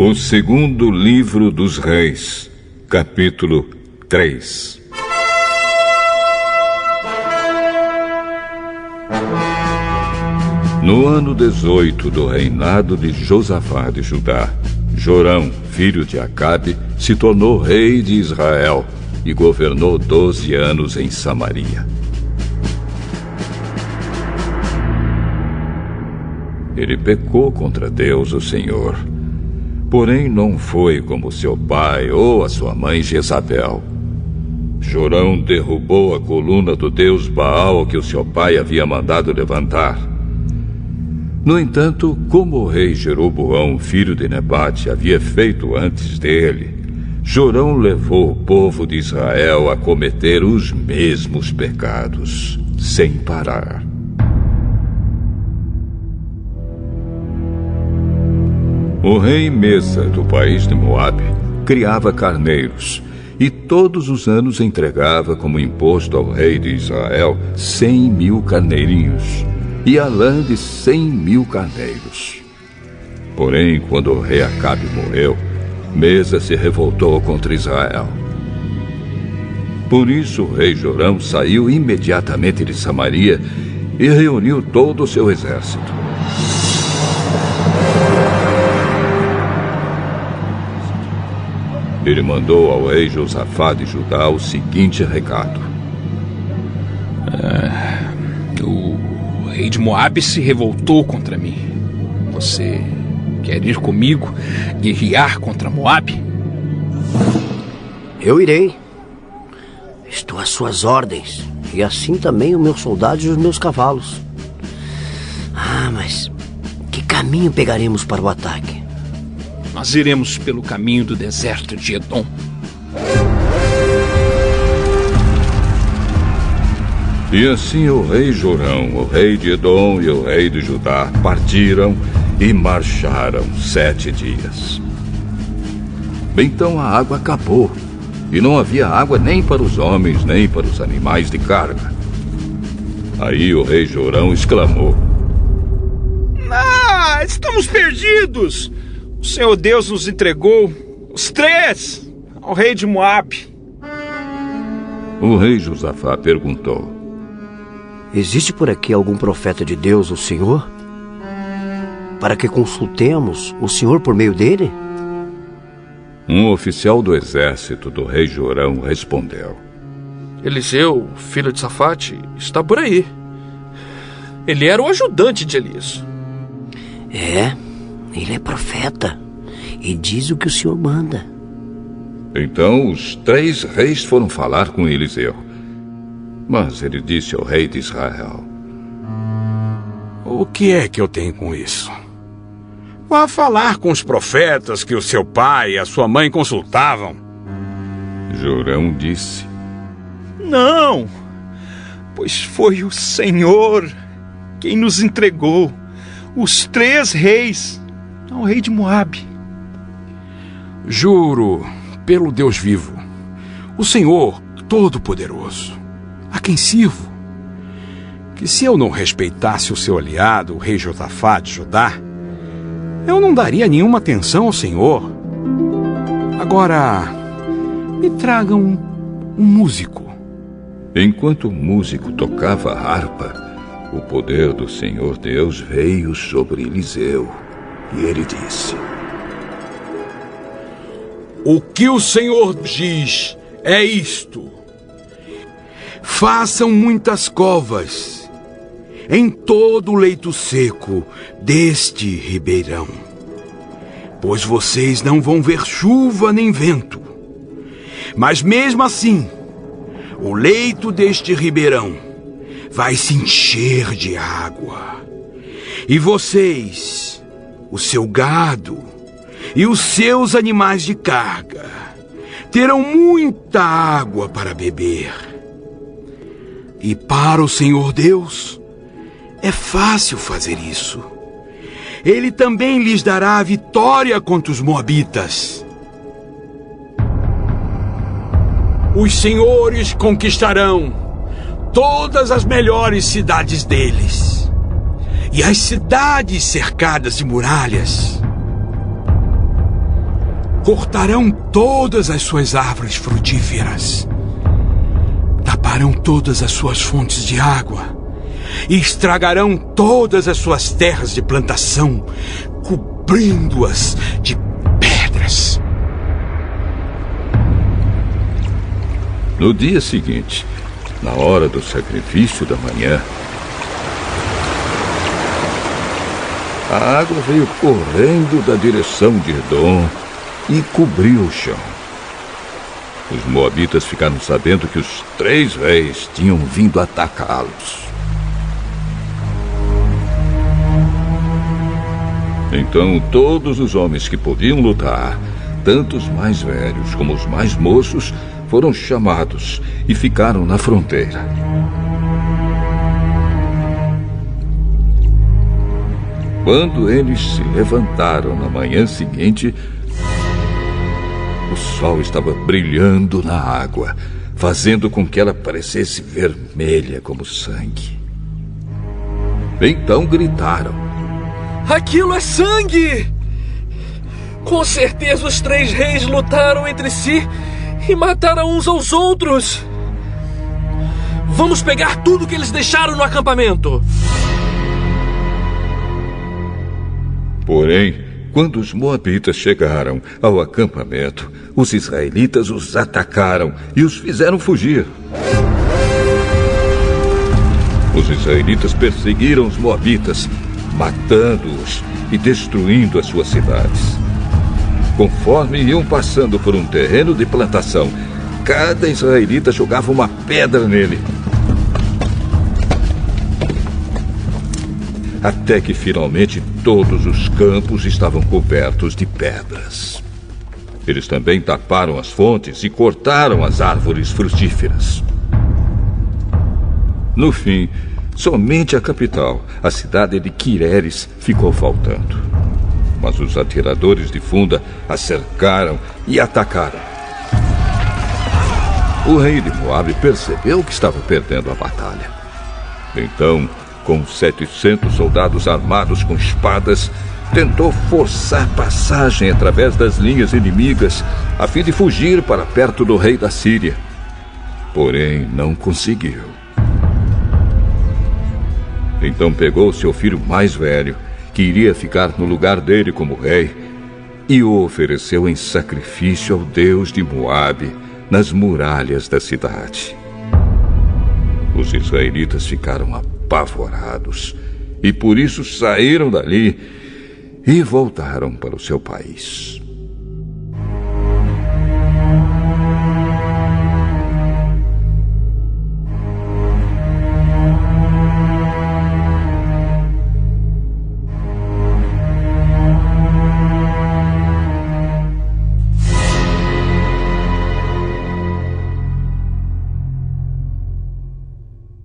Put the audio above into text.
O segundo livro dos Reis, capítulo 3. No ano 18 do reinado de Josafá de Judá, Jorão, filho de Acabe, se tornou rei de Israel e governou 12 anos em Samaria. Ele pecou contra Deus, o Senhor. Porém, não foi como seu pai ou a sua mãe Jezabel. Jorão derrubou a coluna do deus Baal que o seu pai havia mandado levantar. No entanto, como o rei Jeroboão, filho de Nebate, havia feito antes dele, Jorão levou o povo de Israel a cometer os mesmos pecados, sem parar. O rei Mesa, do país de Moabe, criava carneiros e todos os anos entregava como imposto ao rei de Israel 100.000 carneirinhos e a lã de 100.000 carneiros. Porém, quando o rei Acabe morreu, Mesa se revoltou contra Israel. Por isso, o rei Jorão saiu imediatamente de Samaria e reuniu todo o seu exército. Ele mandou ao rei Josafá de Judá o seguinte recado: O rei de Moabe se revoltou contra mim. Você quer ir comigo guerrear contra Moabe? Eu irei. Estou às suas ordens. E assim também os meus soldados e os meus cavalos. Mas que caminho pegaremos para o ataque? Nós iremos pelo caminho do deserto de Edom. E assim o rei Jorão, o rei de Edom e o rei de Judá partiram e marcharam 7 dias. Então a água acabou, e não havia água nem para os homens, nem para os animais de carga. Aí o rei Jorão exclamou: Estamos perdidos! O Senhor Deus nos entregou os 3 ao rei de Moabe. O rei Josafá perguntou: Existe por aqui algum profeta de Deus, o Senhor? Para que consultemos o Senhor por meio dele? Um oficial do exército do rei Jorão respondeu: Eliseu, filho de Safate, está por aí. Ele era o ajudante de Elias. Ele é profeta e diz o que o Senhor manda. Então os 3 reis foram falar com Eliseu. Mas ele disse ao rei de Israel: O que é que eu tenho com isso? Vá falar com os profetas que o seu pai e a sua mãe consultavam. Jorão disse: Não, pois foi o Senhor quem nos entregou os 3 reis ao rei de Moabe. Juro pelo Deus vivo, o Senhor Todo-Poderoso, a quem sirvo, que se eu não respeitasse o seu aliado, o rei Josafá de Judá, eu não daria nenhuma atenção ao Senhor. Agora, me tragam um músico. Enquanto o músico tocava a harpa, o poder do Senhor Deus veio sobre Eliseu, e ele disse: O que o Senhor diz é isto: façam muitas covas em todo o leito seco deste ribeirão, pois vocês não vão ver chuva nem vento. Mas mesmo assim, o leito deste ribeirão vai se encher de água. E vocês, o seu gado e os seus animais de carga terão muita água para beber. E para o Senhor Deus é fácil fazer isso. Ele também lhes dará a vitória contra os moabitas. Os senhores conquistarão todas as melhores cidades deles e as cidades cercadas de muralhas. cortarão todas as suas árvores frutíferas, taparão todas as suas fontes de água e estragarão todas as suas terras de plantação, cobrindo-as de pedras. No dia seguinte, na hora do sacrifício da manhã, a água veio correndo da direção de Edom e cobriu o chão. Os moabitas ficaram sabendo que os 3 reis tinham vindo atacá-los. Então todos os homens que podiam lutar, tanto os mais velhos como os mais moços, foram chamados e ficaram na fronteira. Quando eles se levantaram na manhã seguinte, o sol estava brilhando na água, fazendo com que ela parecesse vermelha como sangue. Então gritaram: Aquilo é sangue! Com certeza os 3 reis lutaram entre si e mataram uns aos outros. Vamos pegar tudo que eles deixaram no acampamento. Porém, quando os moabitas chegaram ao acampamento, os israelitas os atacaram e os fizeram fugir. Os israelitas perseguiram os moabitas, matando-os e destruindo as suas cidades. Conforme iam passando por um terreno de plantação, cada israelita jogava uma pedra nele. Até que finalmente todos os campos estavam cobertos de pedras. Eles também taparam as fontes e cortaram as árvores frutíferas. No fim, somente a capital, a cidade de Quireres, ficou faltando. Mas os atiradores de funda a cercaram e atacaram. O rei de Moabe percebeu que estava perdendo a batalha. Então, com 700 soldados armados com espadas, tentou forçar passagem através das linhas inimigas, a fim de fugir para perto do rei da Síria. Porém, não conseguiu. Então pegou seu filho mais velho, que iria ficar no lugar dele como rei, e o ofereceu em sacrifício ao deus de Moabe, nas muralhas da cidade. Os israelitas ficaram apavorados e por isso saíram dali e voltaram para o seu país.